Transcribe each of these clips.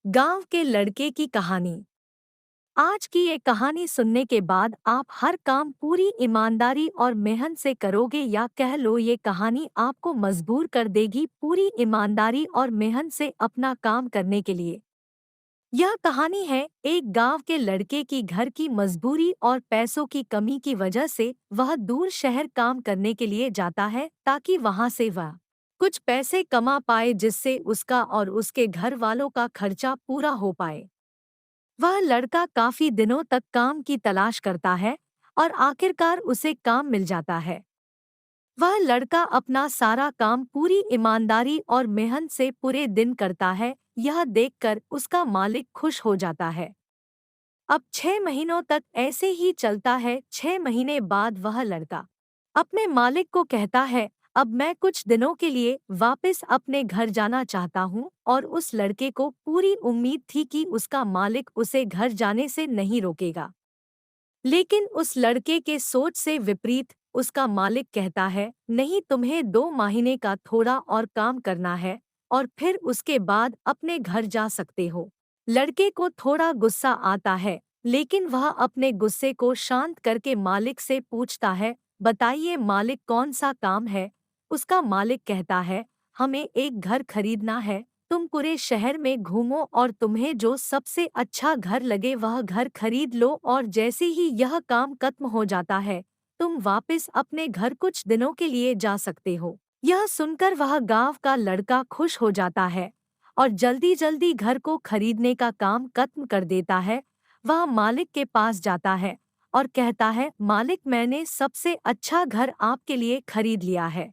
गांव के लड़के की कहानी। आज की ये कहानी सुनने के बाद आप हर काम पूरी ईमानदारी और मेहनत से करोगे, या कह लो ये कहानी आपको मजबूर कर देगी पूरी ईमानदारी और मेहनत से अपना काम करने के लिए। यह कहानी है एक गांव के लड़के की। घर की मजबूरी और पैसों की कमी की वजह से वह दूर शहर काम करने के लिए जाता है, ताकि वहां से वह कुछ पैसे कमा पाए, जिससे उसका और उसके घर वालों का खर्चा पूरा हो पाए। वह लड़का काफी दिनों तक काम की तलाश करता है और आखिरकार उसे काम मिल जाता है। वह लड़का अपना सारा काम पूरी ईमानदारी और मेहनत से पूरे दिन करता है। यह देखकर उसका मालिक खुश हो जाता है। अब 6 महीनों तक ऐसे ही चलता है। 6 महीने बाद वह लड़का अपने मालिक को कहता है, अब मैं कुछ दिनों के लिए वापस अपने घर जाना चाहता हूँ। और उस लड़के को पूरी उम्मीद थी कि उसका मालिक उसे घर जाने से नहीं रोकेगा। लेकिन उस लड़के के सोच से विपरीत उसका मालिक कहता है, नहीं, तुम्हें 2 महीने का थोड़ा और काम करना है और फिर उसके बाद अपने घर जा सकते हो। लड़के को थोड़ा गुस्सा आता है, लेकिन वह अपने गुस्से को शांत करके मालिक से पूछता है, बताइए मालिक, कौन सा काम है। उसका मालिक कहता है, हमें एक घर खरीदना है। तुम पूरे शहर में घूमो और तुम्हें जो सबसे अच्छा घर लगे वह घर खरीद लो, और जैसे ही यह काम खत्म हो जाता है तुम वापस अपने घर कुछ दिनों के लिए जा सकते हो। यह सुनकर वह गांव का लड़का खुश हो जाता है और जल्दी जल्दी घर को खरीदने का काम खत्म कर देता है। वह मालिक के पास जाता है और कहता है, मालिक, मैंने सबसे अच्छा घर आपके लिए खरीद लिया है।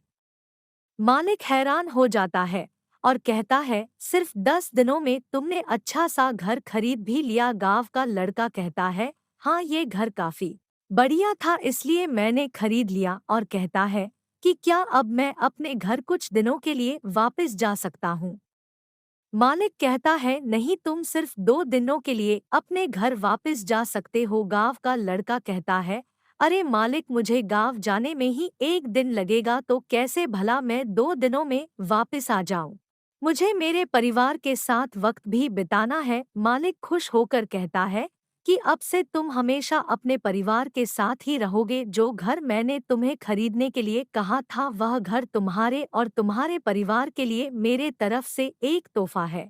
मालिक हैरान हो जाता है और कहता है, सिर्फ 10 दिनों में तुमने अच्छा सा घर खरीद भी लिया। गांव का लड़का कहता है, हाँ, ये घर काफी बढ़िया था इसलिए मैंने खरीद लिया। और कहता है कि क्या अब मैं अपने घर कुछ दिनों के लिए वापस जा सकता हूँ। मालिक कहता है, नहीं, तुम सिर्फ 2 दिनों के लिए अपने घर वापस जा सकते हो। गांव का लड़का कहता है, अरे मालिक, मुझे गांव जाने में ही 1 दिन लगेगा, तो कैसे भला मैं 2 दिनों में वापस आ जाऊं। मुझे मेरे परिवार के साथ वक्त भी बिताना है। मालिक खुश होकर कहता है कि अब से तुम हमेशा अपने परिवार के साथ ही रहोगे। जो घर मैंने तुम्हें खरीदने के लिए कहा था वह घर तुम्हारे और तुम्हारे परिवार के लिए मेरे तरफ से एक तोहफा है।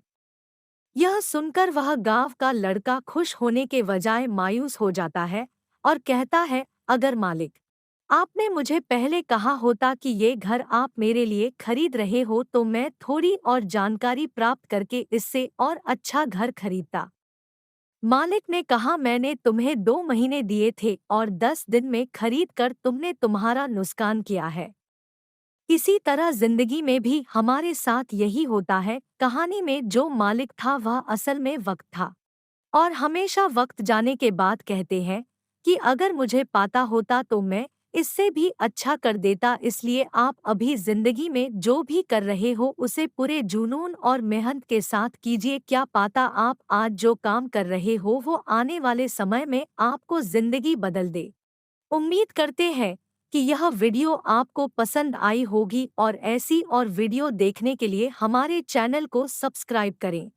यह सुनकर वह गांव का लड़का खुश होने के बजाय मायूस हो जाता है और कहता है, अगर मालिक, आपने मुझे पहले कहा होता कि ये घर आप मेरे लिए खरीद रहे हो, तो मैं थोड़ी और जानकारी प्राप्त करके इससे और अच्छा घर खरीदता। मालिक ने कहा, मैंने तुम्हें 2 महीने दिए थे और 10 दिन में खरीद कर तुमने तुम्हारा नुकसान किया है। इसी तरह जिंदगी में भी हमारे साथ यही होता है। कहानी में जो मालिक था वह असल में वक्त था, और हमेशा वक्त जाने के बाद कहते हैं कि अगर मुझे पाता होता तो मैं इससे भी अच्छा कर देता। इसलिए आप अभी जिंदगी में जो भी कर रहे हो उसे पूरे जुनून और मेहनत के साथ कीजिए। क्या पाता आप आज जो काम कर रहे हो वो आने वाले समय में आपको जिंदगी बदल दे। उम्मीद करते हैं कि यह वीडियो आपको पसंद आई होगी, और ऐसी और वीडियो देखने के लिए हमारे चैनल को सब्सक्राइब करें।